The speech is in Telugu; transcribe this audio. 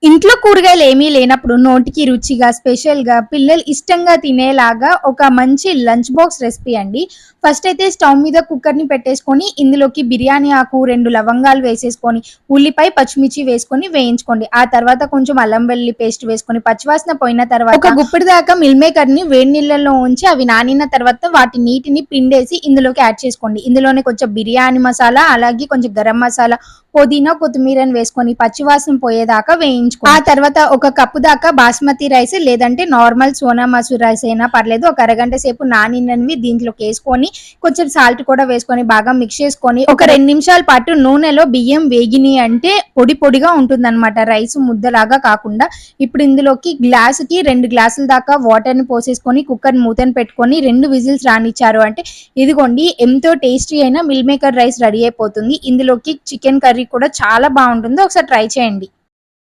ఇంట్లో కూరగాయలు ఏమీ లేనప్పుడు నోటికి రుచిగా, స్పెషల్‌గా పిల్లలు ఇష్టంగా తినేలాగా ఒక మంచి లంచ్ బాక్స్ రెసిపీ అండి. ఫస్ట్ అయితే స్టవ్ మీద కుక్కర్‌ని పెట్టేసుకొని, ఇందులోకి బిర్యానీ ఆకు, 2 లవంగాలు వేసేసుకొని, ఉల్లిపాయ, పచ్చిమిర్చి వేసుకొని వేయించుకోండి. ఆ తర్వాత కొంచెం అల్లం వెల్లుల్లి పేస్ట్ వేసుకొని, పచ్చివాసన పోయిన తర్వాత ఒక గుప్పెడు దాకా మిల్ మేకర్‌ని వేడి నీళ్ళలో ఉంచి అవి నానిన తర్వాత వాటి నీటిని పిండేసి ఇందులోకి యాడ్ చేసుకోండి. ఇందులోనే కొంచెం బిర్యానీ మసాలా, అలాగే కొంచెం గరం మసాలా, పుదీనా, కొత్తిమీరని వేసుకొని పచ్చివాసన పోయేదాకా వేయించుకోండి. ఆ తర్వాత ఒక కప్పు దాకా బాస్మతి రైస్ లేదంటే నార్మల్ సోనా మసూర్ రైస్ అయినా పర్లేదు. ఒక అరగంట సేపు నానినవి దీంట్లోకి వేసుకొని కొంచెం సాల్ట్ కూడా వేసుకొని బాగా మిక్స్ చేసుకొని ఒక 2 నిమిషాల పాటు నూనెలో బియ్యం వేగినాయి అంటే పొడి పొడిగా ఉంటుందన్నమాట. రైస్ ముద్దలాగా కాకుండా. ఇప్పుడు ఇందులోకి గ్లాసుకి 2 గ్లాసుల దాకా వాటర్‌ని పోసేసుకొని కుక్కర్ మూతను పెట్టుకొని 2 విజిల్స్ రానిచ్చారు అంటే ఇదిగోండి ఎంతో టేస్టీ అయిన మిల్ మేకర్ రైస్ రెడీ అయిపోతుంది. ఇందులోకి చికెన్ కర్రీ కూడా చాలా బాగుంటుంది. ఒకసారి ట్రై చేయండి.